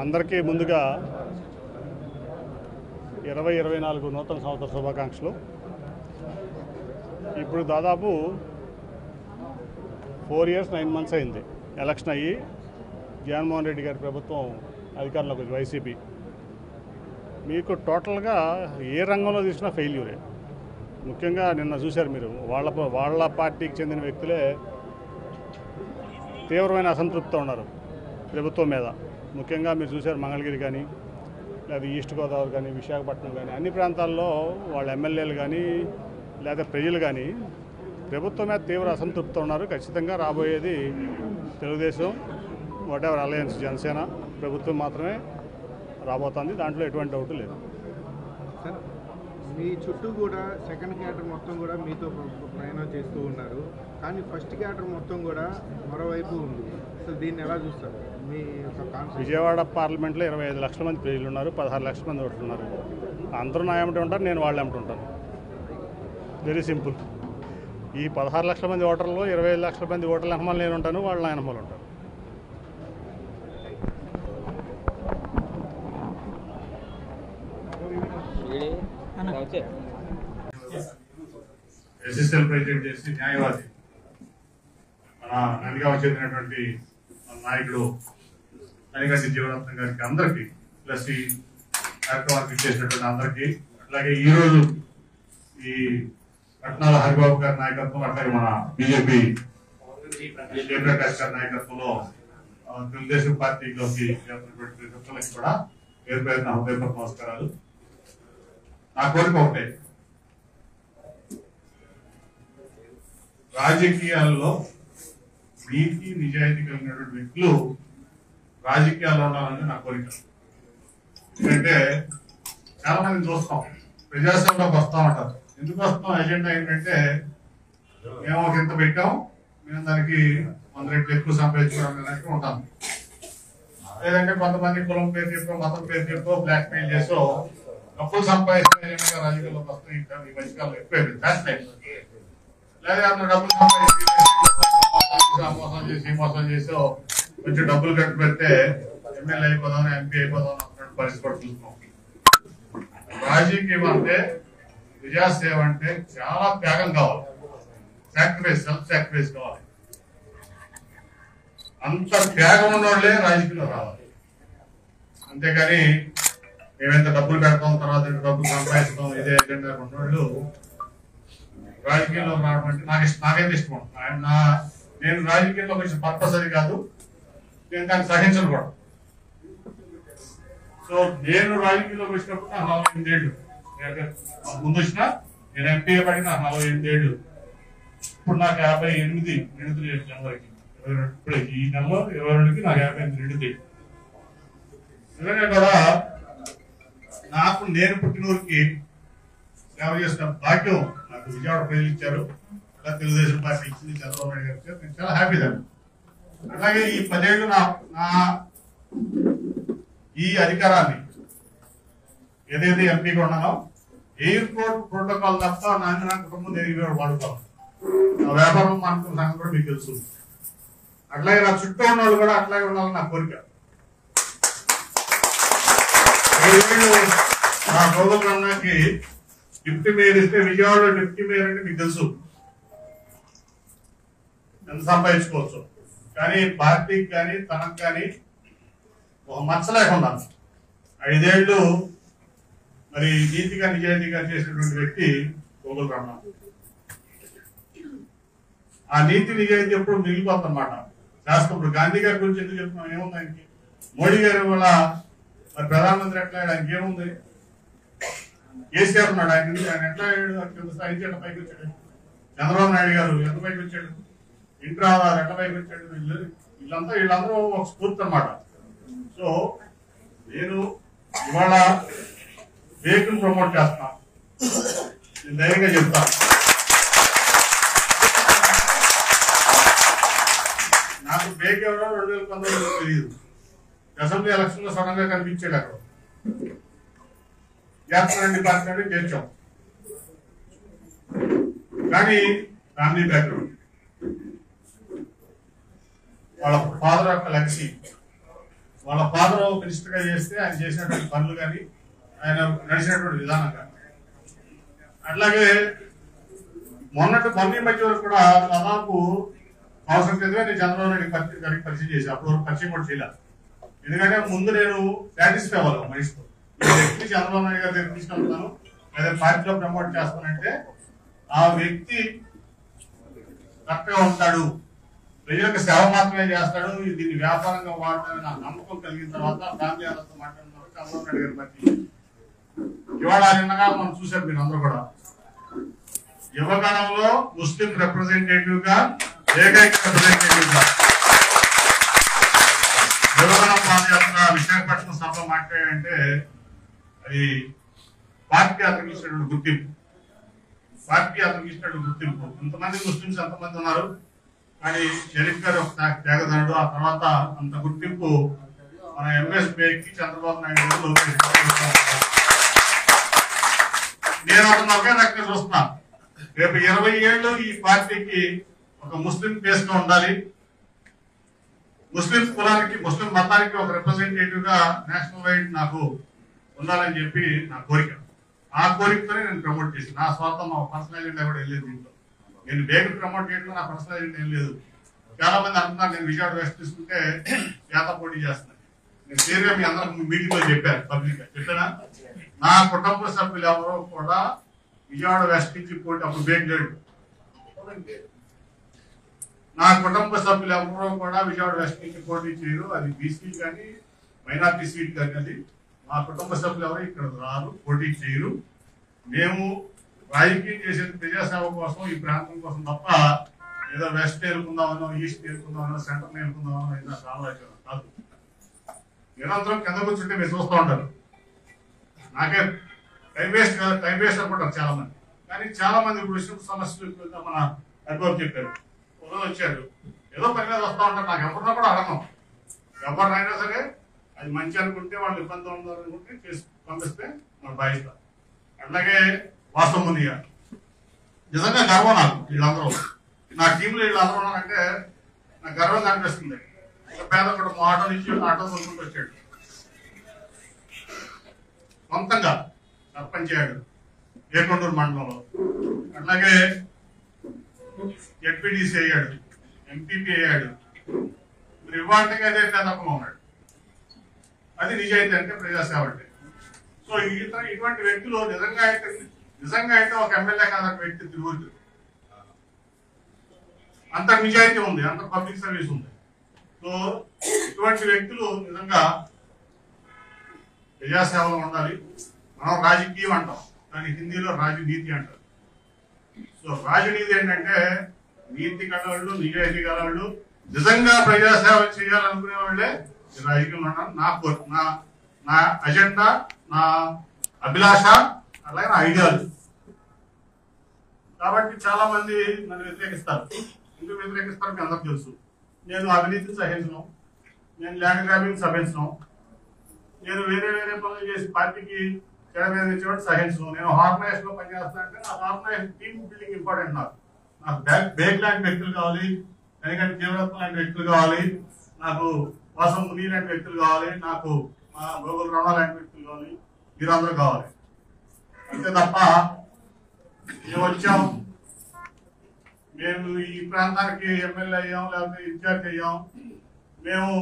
అందరికీ ముందుగా 2024 నూతన సంవత్సర శుభాకాంక్షలు. ఇప్పుడు దాదాపు 4 years 9 months అయింది ఎలక్షన్ అయ్యి. జగన్మోహన్ రెడ్డి గారి ప్రభుత్వం అధికారంలోకి వచ్చి వైసీపీ. మీకు టోటల్గా ఏ రంగంలో తీసినా ఫెయిల్యూరే. ముఖ్యంగా నిన్న చూశారు మీరు, వాళ్ళ పార్టీకి చెందిన వ్యక్తులే తీవ్రమైన అసంతృప్తితో ఉన్నారు ప్రభుత్వం మీద. ముఖ్యంగా మీరు చూశారు మంగళగిరి కానీ, లేదా ఈస్ట్ గోదావరి కానీ, విశాఖపట్నం కానీ, అన్ని ప్రాంతాల్లో వాళ్ళ ఎమ్మెల్యేలు కానీ లేదా ప్రజలు కానీ ప్రభుత్వం మీద తీవ్ర అసంతృప్తితో ఉన్నారు. ఖచ్చితంగా రాబోయేది తెలుగుదేశం వాటెవర్ అలయన్స్ జనసేన ప్రభుత్వం మాత్రమే రాబోతుంది. దాంట్లో ఎటువంటి డౌట్ లేదు. మీ చుట్టూ కూడా సెకండ్ క్యాడర్ మొత్తం కూడా మీతో ప్రయాణం చేస్తూ ఉన్నారు, కానీ ఫస్ట్ క్యాడర్ మొత్తం కూడా మరోవైపు ఉంది. అసలు దీన్ని ఎలా చూస్తారు? మీ విజయవాడ పార్లమెంట్లో 25 లక్షల మంది ప్రజలు ఉన్నారు, 16 లక్షల మంది ఓట్లు ఉన్నారు. అందరూ నా ఏమిటి ఉంటారు, నేను వాళ్ళు ఏమిటి ఉంటాను. Very simple. ఈ 16 లక్షల మంది ఓటర్లో 25 లక్షల మంది ఓటర్ల వెనమాలు నేను ఉంటాను, వాళ్ళు నా వెనమాలు ఉంటారు. ఎస్ఎస్ఎల్ ప్రెసిడెంట్ చేసి న్యాయవాది మన నందిగామ చెందినటువంటి నాయకుడు ననిగంటి జీవరత్నం గారికి, అందరికీ ప్లస్ ఈ కార్యక్రమానికి ఇచ్చేసినటువంటి అందరికీ, అట్లాగే ఈరోజు ఈ రత్నాల హరిబాబు గారి నాయకత్వం, అట్లాగే మన బీజేపీ జయప్రకాష్ గారి నాయకత్వంలో తెలుగుదేశం పార్టీలోకి వ్యక్తులకి కూడా పేరు పేరున హృదయపూర్వక నమస్కారాలు. నా కోరిక ఒకటే, రాజకీయాల్లో నీతి నిజాయితీ కలిగినటువంటి వ్యక్తులు రాజకీయాల్లో ఉండాలని నా కోరిక. ఎందుకంటే చాలా మంది చూస్తాం, ప్రజాసేవలోకి వస్తా ఉంటారు. ఎందుకు వస్తాం? ఎజెండా ఏంటంటే మేము ఒక ఇంత పెట్టాం, మేము దానికి 100 రెట్లు ఎక్కువ సంపాదించుకోవడం ఉంటాం. లేదంటే కొంతమంది కులం పేరు చెప్పో, మతం పేరు చెప్పో, బ్లాక్ మెయిల్ చేసో డబ్బులు సంపాదించిన రాజకీయాల్లోకి వస్తాయి. ఈ మధ్యకాలంలో ఎక్కువ లేదా డబ్బులు సంపాదించి మోసం చేసో కొంచెం డబ్బులు కట్టి పెడితే ఎమ్మెల్యే అయిపోదాం, ఎంపీ అయిపోదాం అన్నటువంటి పరిస్థితి కూడా చూస్తున్నాం. రాజకీయం అంటే, ప్రజాసేవ అంటే చాలా త్యాగం కావాలి, సాక్రిఫైస్, సెల్ఫ్ సాక్రిఫైస్ కావాలి. అంత త్యాగం ఉన్నోళ్లే రాజకీయంలో రావాలి. అంతేకాని మేమెంత డబ్బులు పెడతాం, తర్వాత డబ్బులు సంపాదిస్తాం, ఇదే ఎజెండా ఉన్నోళ్ళు రాజకీయంలో రావడం అంటే నాకైతే ఇష్టం. నేను రాజకీయంలో కొంచెం పర్పస్ అది కాదు, నేను దాన్ని సహించను కూడా. సో నేను రాజకీయంలోకి వచ్చినప్పుడు నాకు 48 ఏళ్ళు, ముందు వచ్చినా నేను ఎంపీ పడి నాకు 48 ఏళ్ళు. ఇప్పుడు నాకు 58 నిండుతుంది జనవరికి. ఇప్పుడు ఈ నెలలో 22కి నాకు 58 నిండుతాయి. నిజంగా కూడా నాకు నేను పుట్టినూరికి సేవ చేసిన భాగ్యం నాకు విజయవాడ ప్రజలు ఇచ్చారు, అలా తెలుగుదేశం పార్టీ ఇచ్చింది, చంద్రబాబు నాయుడు గారు ఇచ్చారు. నేను చాలా హ్యాపీ దాన్ని. అలాగే ఈ 10 ఏళ్ళు నా ఈ అధికారాన్ని ఏదైతే ఎంపీగా ఉన్నానో ఎయిర్పోర్ట్ ప్రోటోకాల్ తప్ప నా కుటుంబం నేను వాడుకోవాలి. నా వ్యాపారం అనుకున్న సంగతి కూడా మీకు తెలుసు. అట్లాగే నా చుట్టూ ఉన్న వాళ్ళు కూడా అట్లాగే ఉండాలని నా కోరిక. 5 ఏళ్ళు నా గోగులకి డిప్యూటీ మేయర్ ఇస్తే, విజయవాడలో డిప్యూటీ మేయర్ అంటే మీకు తెలుసు ఎంత సంపాదించుకోవచ్చు. కానీ పార్టీకి కానీ తనకు కానీ ఒక మచ్చ లేకుండా 5 ఏళ్ళు మరి నీతిగా నిజాయితీగా చేసినటువంటి వ్యక్తి గోగుల రమణ. ఆ నీతి నిజాయితీ ఎప్పుడు మిగిలిపోతుందన్నమాట. శాస్త్రం ఇప్పుడు గాంధీ గారి గురించి ఎందుకు చెప్తున్నాం? ఏముంది ఆయనకి? మోడీ గారి వల్ల మరి ప్రధానమంత్రి ఎట్లా ఆయనకి ఏముంది? కేసీఆర్ ఉన్నాడు, ఆయన ఎట్లా కింద స్థాయి ఎట్లా పైకి వచ్చాడు? చంద్రబాబు నాయుడు గారు ఎంత పైకి వచ్చాడు? ఇంటర్ ఆధార్ ఎట్లా పైకి వచ్చాడు? వీళ్ళందరూ ఒక స్ఫూర్తి అన్నమాట. సో నేను ఇవాళ బేక్ ప్రమోట్ చేస్తున్నా, నేను ధైర్యంగా చెప్తా. నాకు బేక్ ఎవరో 2019 తెలియదు. అసెంబ్లీ ఎలక్షన్ లో సడన్ గా కనిపించాడు. అక్కడ వ్యాపారం డిపార్ట్మెంట్ చేర్చాం, కానీ ఫ్యామిలీ బ్యాక్గ్రౌండ్ వాళ్ళ ఫాదర్ యొక్క లెగసీ, వాళ్ళ ఫాదర్ మినిస్టర్ గా చేస్తే ఆయన చేసినటువంటి పనులు కానీ ఆయన నడిచినటువంటి విధానం కానీ. అట్లాగే మొన్న మధ్య వరకు కూడా దాదాపు అవసరం క్రితమే నేను చంద్రబాబు నాయుడు గారికి పరిచయం చేసి అప్పుడు వరకు పరిచయం కూడా చేయలేదు. ఎందుకంటే ముందు నేను సాటిస్ఫై అవ్వాలి మనిషితో, ఈ వ్యక్తి చంద్రబాబు నాయుడు గారి దగ్గర తీసుకెళ్తాను లేదా పార్టీలో ప్రమోట్ చేస్తానంటే ఆ వ్యక్తి కరెక్ట్ గా ఉంటాడు, ప్రజలకు సేవ మాత్రమే చేస్తాడు, దీన్ని వ్యాపారంగా వాడతానని నాకు నమ్మకం కలిగిన తర్వాత ఫ్యామిలీ అందరితో మాట్లాడిన తర్వాత చంద్రబాబు నాయుడు గారి పరిచయం. ఇవాళ నిన్నగా మనం చూసారు మీరు అందరూ కూడా, యువగణంలో ముస్లిం రిప్రజెంటేటివ్ గా ఏకైక రిప్రజెంటేటివ్ గా యువగణం పాదయాత్ర విశాఖపట్నం సభలో మాట్లాడంటే అది పార్టీ అతనికి ఇచ్చినటువంటి గుర్తింపు, పార్టీ అతనికి ఇచ్చినటువంటి గుర్తింపు. ఇంతమంది ముస్లింస్ ఎంతమంది ఉన్నారు కానీ షరీఫ్ గారు ఒక త్యాగదారుడు. ఆ తర్వాత అంత గుర్తింపు మన ఎంఎస్ బేకి చంద్రబాబు నాయుడు గారు నేను అతను ఒకే రకంగా చూస్తున్నా. రేపు 20 ఏళ్ళు ఈ పార్టీకి ఒక ముస్లిం ఫేస్ గా ఉండాలి, ముస్లిం కులానికి ముస్లిం మతానికి ఒక రిప్రజెంటేటివ్ గా నేషనల్ వైడ్ నాకు ఉండాలని చెప్పి నా కోరిక. ఆ కోరికతోనే నేను ప్రమోట్ చేసి, నా స్వార్థం మా పర్సనల్ ఎజెండా కూడా వెళ్ళలేదు దీంట్లో. నేను బేగ్ ప్రమోట్ చేయడం నా పర్సనల్ ఎజెండా ఏం లేదు. చాలా మంది అంటున్నారు నేను విజయవాడ వెస్ట్ తీసుకుంటే చేత పోటీ చేస్తున్నాను. నేను క్లియర్గా మీ అందరికి మీటింగ్ లో చెప్పాను, పబ్లిక్ గా చెప్పానా, నా కుటుంబ సభ్యులు ఎవరో కూడా విజయవాడ వెస్ట్ నుంచి పోటీ, అప్పుడు బేగ్ లేడు, నా కుటుంబ సభ్యులు ఎవరో కూడా విజయవాడ వెస్ట్ నుంచి పోటీ చేయరు. అది బీసీ కానీ మైనార్టీ సీట్ కానీ అది మా కుటుంబ సభ్యులు ఎవరు ఇక్కడ రారు, పోటీ చేయరు. మేము రాజకీయం చేసేది ప్రజాసేవ కోసం, ఈ ప్రాంతం కోసం తప్ప ఏదో వెస్ట్ నేర్పుకుందామనో ఈస్ట్ నేర్పుకుందామనో సెంటర్ నేర్పుకుందామనో ఏదో ఆలోచన కాదు. నిరంతరం కింద కూర్చుంటే మీరు చూస్తూ ఉంటారు. నాకే టైం వేస్ట్ అనుకుంటారు చాలా మంది. కానీ చాలా మంది ఇప్పుడు విషయం సమస్యలు మన అడ్వైజ్ చెప్పారు, ఒకరోజు వచ్చాడు ఏదో పని మీద వస్తూ ఉంటారు. నాకు ఎవరినో కూడా అడగను, ఎవరినైనా సరే అది మంచి అనుకుంటే వాళ్ళు ఇబ్బంది ఉండాలనుకుంటే చేసి పంపిస్తే మనం భావిస్తాం. అట్లాగే వాస్తవం ఉంది. నిజంగా గర్వం నాకు, వీళ్ళందరూ నా టీంలో వీళ్ళందరూ ఉన్నారంటే నాకు గర్వంగా అనిపిస్తుంది. పేద కూడా మా ఆటో నుంచి ఆటో కొనుక్కుంటూ వచ్చాడు, సొంతంగా సర్పంచ్ అయ్యాడు ఏకొండూరు మండలంలో. అట్లాగే జెడ్పీటీసీ అయ్యాడు, ఎంపీపీ అయ్యాడు. మీరు ఇవాళకి అదే పేదకం ఉన్నాడు. అది నిజాయితీ అంటే ప్రజాసేవ అంటే. సో ఇటువంటి వ్యక్తులు నిజంగా అయితే ఒక ఎమ్మెల్యే కాదన్న వ్యక్తి తిరుగుతుంది. అంత నిజాయితీ ఉంది, అంత పబ్లిక్ సర్వీస్ ఉంది. సో ఇటువంటి వ్యక్తులు నిజంగా ప్రజాసేవలో ఉండాలి. మనం రాజకీయం అంటాం, కానీ హిందీలో రాజనీతి అంటారు. సో రాజనీతి ఏంటంటే నీతి కలవాళ్ళు, నిజాయితీ కలవాళ్ళు, నిజంగా ప్రజాసేవ చేయాలనుకునే వాళ్ళే రాజకీయంలో ఉంటారు. నా అజెండా, నా అభిలాష, అలాగే నా ఐడియాలజీ. కాబట్టి చాలా మంది నన్ను వ్యతిరేకిస్తారు. ఎందుకు వ్యతిరేకిస్తారు మీ అందరికి తెలుసు. నేను అవినీతిని సహించను, నేను ల్యాండ్ గ్రాబింగ్ సహించను, నేను వేరే పనులు చేసి పార్టీకి చెడ మీద ఇచ్చేవాడు సహించను. నేను ఆర్గనైజేషన్ లో పనిచేస్తానంటే నాకు ఆర్గనైజేషన్ టీమ్ బిల్డింగ్ ఇంపార్టెంట్. నాకు బేగ్ లాంటి వ్యక్తులు కావాలి, ఎందుకంటే జీవరత్నం లాంటి వ్యక్తులు కావాలి, నాకు వాసం ముని లాంటి వ్యక్తులు కావాలి, నాకు మా గోగుల్ రమణ లాంటి వ్యక్తులు కావాలి, మీరందరూ కావాలి. అంతే తప్ప మేము వచ్చాం, మేము ఈ ప్రాంతానికి ఎమ్మెల్యే అయ్యాం లేకపోతే ఇన్ఛార్జ్ అయ్యాం, మేము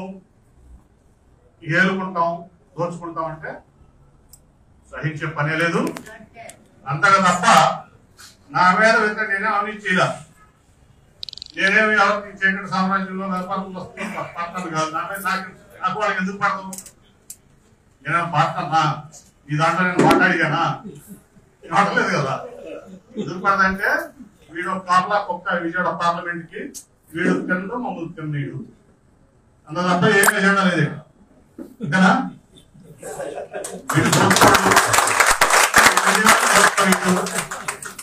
ఏలుకుంటాం, దోచుకుంటాం అంటే సహించే పనే లేదు. అంతగా తప్ప నా మీద వ్యతిరేక నేనే అవినీతి చేయలే. నేనేమి ఎవరికి చీకటి సామ్రాజ్యంలో వ్యాపారం పడుతుంది కాదు. నా మీద నాకు వాళ్ళకి ఎందుకు పడతాం? నేనే పాడుతున్నా, ఈ దాంట్లో నేను మాట్లాడిగానా? నేను ఆడలేదు కదా. ఎందుకు పడదంటే వీడు పార్లా కుక్క విజయవాడ పార్లమెంట్ కి వీడు తినడం మమ్మల్ని తిన్నీడు, అంత తప్ప ఏం ఎజెండా లేదు. ఇంతనా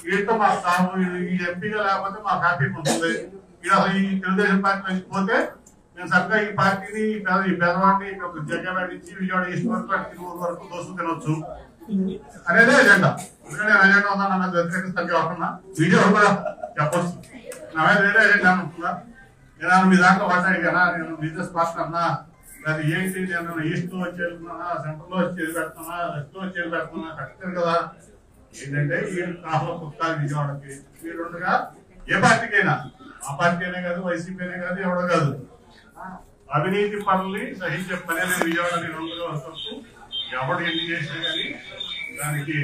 వీటితో మా సాగు ఈ ఎంపీగా లేకపోతే మాకు హ్యాపీగా ఉంటుంది. అసలు ఈ తెలుగుదేశం పార్టీ నుంచి పోతే నేను సరిగ్గా ఈ పార్టీని ఈ పేదవాడిని జగ్గపేట నుంచి విజయవాడ ఈస్ట్ వరకు తిరుమల వరకు దోసు తినొచ్చు అనేదే ఎజెండా. ఎందుకంటే నేను ఎజెండా ఉందా నా వ్యతిరేకిస్తాను కాకుండా వీడియో కూడా చెప్పొచ్చు. నా మీద వేరే ఎజెండా ఉంటుందా? నేను మీ దాంట్లో మాట్లాడినా, నేను బిజినెస్ పార్ట్నర్ అన్నా, అది ఏంటి, నేను ఈస్ట్ లో వచ్చి వెళ్తున్నా, సెంటర్ లో వచ్చి పెడుతున్నా, వెస్ట్ లో వచ్చి పెడుతున్నా, కట్టారు కదా. ఏంటంటే ఈ కాపులో పుస్తకాలు విజయవాడకి ఈ రెండుగా ఏ పార్టీకైనా, ఆ పార్టీ అనే కాదు, వైసీపీ అనే కాదు, ఎవడో కాదు, అవినీతి పనుల్ని సహించే పని అనేది విజయవాడ రెండుగా వస్తూ ఎవడు ఎన్ని చేసినా కానీ దానికి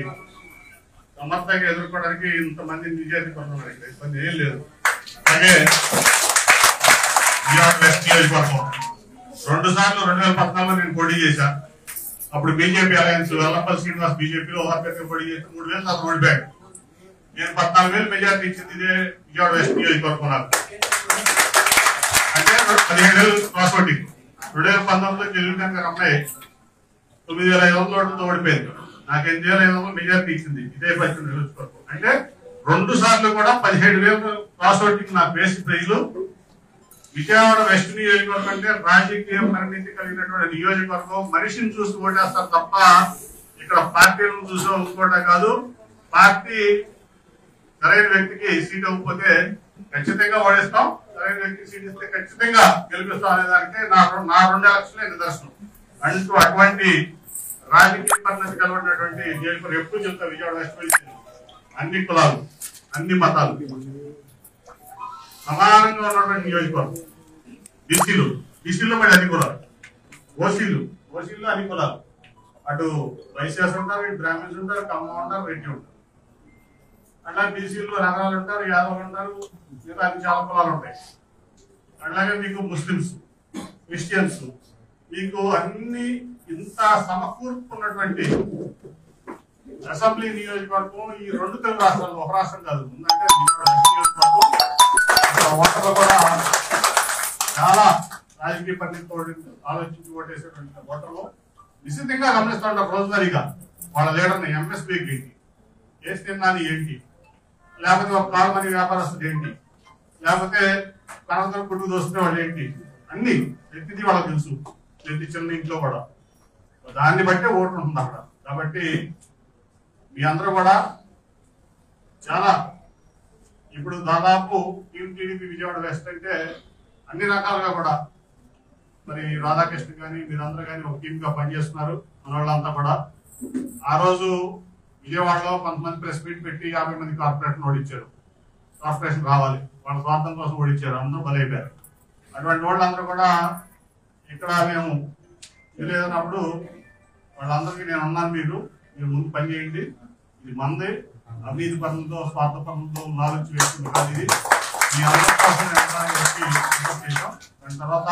సమర్థంగా ఎదుర్కోవడానికి ఇంతమంది నిజాయితీ పనులు ఇబ్బంది ఏం లేదు. అలాగే విజయవాడ వెస్ట్ నియోజకవర్గం 2 సార్లు 2014లో నేను పోటీ చేశా. అప్పుడు బీజేపీ అలయన్స్ వెల్లంపల్లి శ్రీనివాస్ బీజేపీలో ఓఆర్పీగా పోటీ చేసి 3,000 నాకు ఓడిపోయాడు. నేను 14,000 మెజార్టీ ఇచ్చింది ఇదే విజయవాడ వెస్ట్ నియోజకవర్గం నాకు. అంటే 15,000 క్రాస్ ఓటింగ్. 2019లో చెల్లుకాన్ గారు అమ్మాయి 9,500 ఓట్లతో ఓడిపోయింది. నాకు 8,500 మెజార్టీ ఇచ్చింది ఇదే పశ్చిమ నియోజకవర్గం. అంటే 2 సార్లు కూడా 17,000 క్రాస్ ఓటింగ్ నాకు వేసి ప్రజలు. విజయవాడ వెస్ట్ నియోజకవర్గం అంటే రాజకీయ పరిణితి కలిగినటువంటి నియోజకవర్గం. మనిషిని చూసి ఓటేస్తారు తప్ప ఇక్కడ పార్టీలను చూసో ఇంకోట కాదు. పార్టీ సరైన వ్యక్తికి సీట్ ఇవ్వకపోతే ఖచ్చితంగా ఓడేస్తాం, సరైన వ్యక్తికి సీట్ ఇస్తే ఖచ్చితంగా గెలిపిస్తాం అనే దానికి నా 2 ఎలక్షన్లే నిదర్శనం. అంటూ అటువంటి రాజకీయ పరిణతి కలిగినటువంటి నియోజకవర్గం ఎప్పుడు చెప్తా విజయవాడ వెస్ట్ అన్ని కులాలు, అన్ని మతాలు సమానంగా ఉన్నటువంటి నియోజకవర్గం. బీసీలో మరి అన్ని కులాలు, ఓసీలు అన్ని కులాలు. అటు వైశ్యాస్ ఉంటారు, ఇటు బ్రాహ్మణ్స్ ఉంటారు, కమ్మ ఉంటారు, రెడ్డి ఉంటారు. అట్లా బీసీలో రంగాలు ఉంటారు, యాదవులు ఉంటారు, మిగతా అన్ని చాలా కులాలు ఉంటాయి. అట్లాగే మీకు ముస్లిమ్స్, క్రిస్టియన్స్, మీకు అన్ని ఇంత సమకూర్చుకున్నటువంటి అసెంబ్లీ నియోజకవర్గం ఈ 2 తెలుగు రాష్ట్రాలు, ఒక రాష్ట్రం కాదు. ఎందుకంటే నియోజకవర్గం ఓటర్లు కూడా చాలా రాజకీయ పరిణితితో ఆలోచించి ఓటేసేటువంటి ఓటర్లు నిశ్చితంగా గమనిస్తూ ఉంటారు రోజువారీగా వాళ్ళ లీడర్ని. ఎంఎస్పీకి ఏంటి, ఏసీఎన్నాని ఏంటి, లేకపోతే ఒక కాల్మని వ్యాపారస్తుడు ఏంటి, లేకపోతే కనవతల కుటుంబ దోస్తున్న వాళ్ళు ఏంటి, అన్ని ప్రతిదీ వాళ్ళకి తెలుసు. ప్రతి చిన్న ఇంట్లో కూడా దాన్ని బట్టే ఓటు ఉంటుంది అక్కడ. కాబట్టి మీ అందరూ కూడా చాలా ఇప్పుడు దాదాపు టీడీపీ విజయవాడ వెస్ట్ అంటే అన్ని రకాలుగా కూడా మరి రాధాకృష్ణ కానీ మీరందరూ కానీ ఒక టీమ్ గా పనిచేస్తున్నారు. మన వాళ్ళంతా కూడా ఆ రోజు విజయవాడలో కొంతమంది ప్రెస్ మీట్ పెట్టి 50 మంది కార్పొరేషన్ ఓడించారు. కార్పొరేషన్ రావాలి, వాళ్ళ స్వార్థం కోసం ఓడించారు, అందరూ బలైపోయారు. అటువంటి వాళ్ళందరూ కూడా ఇక్కడ మేము తెలియనప్పుడు వాళ్ళందరికీ నేను అన్నాను, మీరు ముందు పని చేయండి, ఇది మంది అవినీతి పనులతో స్వార్థ పనులతో లాలించి వేస్తుంది కాదు, ఇది మీ అందరి కోసం చేసాం. దాని తర్వాత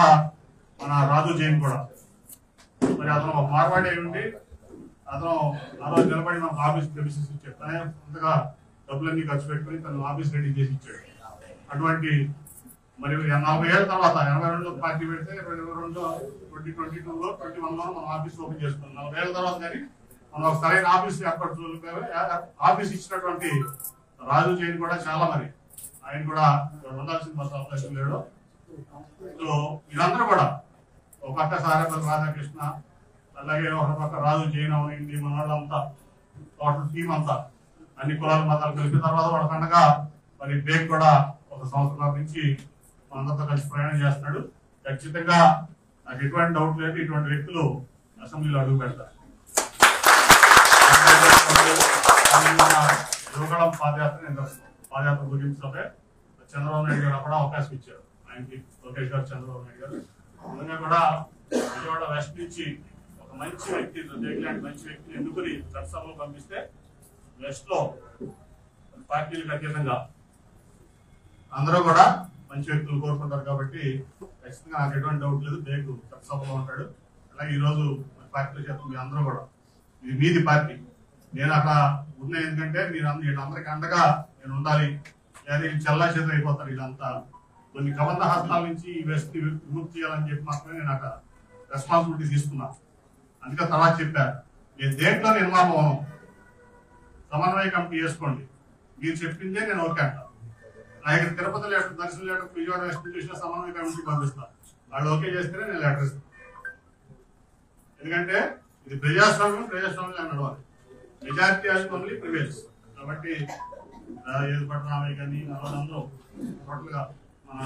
మన రాజు జైన్ కూడా మరి అతను ఒక మార్వాడి ఉండి అతను ఆ రోజు నిలబడి మనకు ఆఫీస్ ప్రెమిసెస్ ఇచ్చాడు. తనే అంతగా డబ్బులన్నీ ఖర్చు పెట్టుకుని తను ఆఫీస్ రెడీ చేసి ఇచ్చాడు. అటువంటి మరి 40 ఏళ్ళ తర్వాత 82లో పార్టీ పెడితే 2022లో 21లో మనం ఆఫీస్ ఓపెన్ చేసుకున్నాం. 40 ఏళ్ళ తర్వాత కానీ మనం ఒక సరైన ఆఫీస్ ఆఫీస్ ఇచ్చినటువంటి రాజు జైన్ కూడా చాలా మరి ఆయన కూడా ఉండాల్సిన బస్ అవకాశం లేడు. సో వీళ్ళందరూ కూడా ఒక పక్క సారేపల్లి రాధాకృష్ణ, అలాగే ఒక పక్క రాజు జైన్ అవనండి, మన వాళ్ళంతా టోటల్ టీం అంతా అన్ని కులాల మతాలు కలిపిన తర్వాత వాళ్ళ పండగా మరి బ్రేక్ కూడా 1 సంవత్సరం నుంచి మనందరితో కలిసి ప్రయాణం చేస్తున్నాడు. ఖచ్చితంగా నాకు ఎటువంటి డౌట్ లేదు, ఇటువంటి వ్యక్తులు అసెంబ్లీలో అడుగు పెడతారు. యువగళం పాదయాత్ర ముగించే చంద్రబాబు నాయుడు గారు కూడా అవకాశం ఇచ్చారు. ఆయనకి లోకేష్ గారు, చంద్రబాబు నాయుడు గారు నిజంగా కూడా విజయవాడ వెస్ట్ నుంచి ఒక మంచి వ్యక్తి, లాంటి మంచి వ్యక్తిని ఎన్నుకుని చట్టసభలో పంపిస్తే వెస్ట్ లో పార్టీలకు అతీతంగా అందరూ కూడా మంచి వ్యక్తులు కోరుకుంటారు. కాబట్టి ఖచ్చితంగా నాకు ఎటువంటి డౌట్ లేదు, బేగు చట్టసభలో ఉంటాడు. అలాగే ఈ రోజు పార్టీల చేత మీ అందరూ కూడా ఇది మీది పార్టీ, నేను అక్కడ ఉన్నా ఎందుకంటే వీళ్ళందరికీ అండగా నేను ఉండాలి. లేదా చల్లా చేతులు అయిపోతారు వీళ్ళంతా. కొన్ని కబంధ హస్తాల నుంచి ఈ వెస్ట్ విముక్తి చేయాలని చెప్పి మాత్రమే నేను అక్కడ రెస్పాన్సిబిలిటీ తీసుకున్నా. అందుకే తర్వాత చెప్పారు, నేను దేంట్లో నిర్మాణం అవను, సమన్వయ కమిటీ చేసుకోండి, మీరు చెప్పిందే నేను ఓకే అంట. నా దగ్గర తిరుపతి లెటర్, దర్శన లెటర్, విజయవాడ వెస్ట్ చూసిన సమన్వయ కమిటీ పంపిస్తాను. వాళ్ళు ఓకే చేస్తేనే నేను లెటర్ ఇస్తాను. ఎందుకంటే ఇది ప్రజాస్వామ్యం నడవాలి. Majority only prevails. కాబట్టి ఏది పట్టణామే కానీ వాళ్ళందరూ టోటల్ గా మన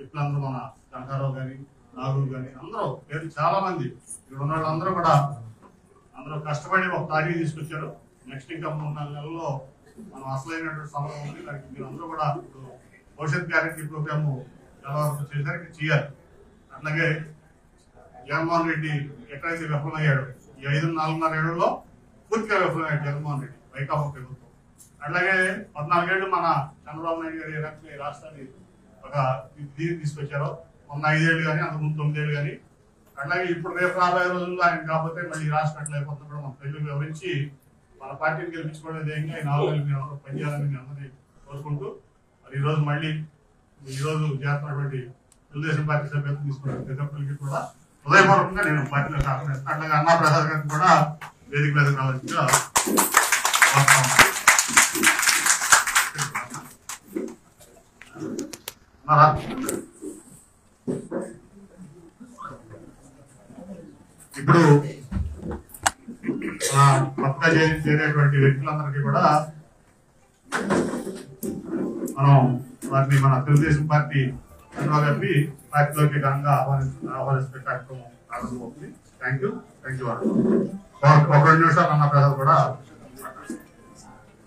వ్యక్తులందరూ మన కనకారావు కానీ నాగులు కానీ అందరూ పేరు చాలా మంది ఇక్కడ ఉన్న వాళ్ళందరూ కూడా అందరూ కష్టపడి ఒక తారీఖు తీసుకొచ్చారు. నెక్స్ట్ ఇంకా 3-4 నెలల్లో మనం అసలైనటువంటి సమయం ఉంది. దానికి మీరు అందరూ కూడా ఇప్పుడు భవిష్యత్ గ్యారెంటీ ప్రోగ్రాము చాలా వరకు చేసరికి చేయాలి. అట్లాగే జగన్మోహన్ రెడ్డి ఎక్కడైతే విఫలమయ్యాడు ఈ 5-4.5 ఏళ్లలో పూర్తిగా విఫలమయ్యాడు జగన్మోహన్ రెడ్డి వైకాపా ప్రభుత్వం. అట్లాగే 14 ఏళ్ళు మన చంద్రబాబు నాయుడు గారు ఏ రకంగా ఈ రాష్ట్రాన్ని ఒక దీనికి తీసుకొచ్చారో మొన్న 5 ఏళ్ళు కానీ అంతకుముందు 9 ఏళ్ళు కానీ అట్లాగే ఇప్పుడు రేపు రాబోయే రోజుల్లో ఆయన కాకపోతే మళ్ళీ రాష్ట్రం ఎట్లా అయిపోతుంది కూడా మన ప్రజలకు వివరించి మన పార్టీని గెలిపించుకోవడం ధ్యేయంగా ఈ 4 ఏళ్ళు మేము అందరూ పనిచేయాలని మీ అందరినీ కోరుకుంటూ మరి ఈరోజు మళ్ళీ ఈరోజు చేస్తున్నటువంటి తెలుగుదేశం పార్టీ సభ్యులు తీసుకున్న ప్రతి ఒక్కరికి కూడా హృదయపూర్వకంగా నేను పార్టీలో ఆహ్వానిస్తాను. అట్లాగే అన్నాప్రసాద్ గారికి కూడా వేదిక మీదకి రావాల్సిందిగా ఇప్పుడు కొత్తగా చేరేటువంటి వ్యక్తులందరికీ కూడా మనం వారిని మన తెలుగుదేశం పార్టీ గారిని పార్టీలోకి ఘనంగా ఆహ్వానించే కార్యక్రమం ప్రారంభమవుతుంది. Thank you. ఒక 2 నిమిషాలు అన్న ప్రజలు కూడా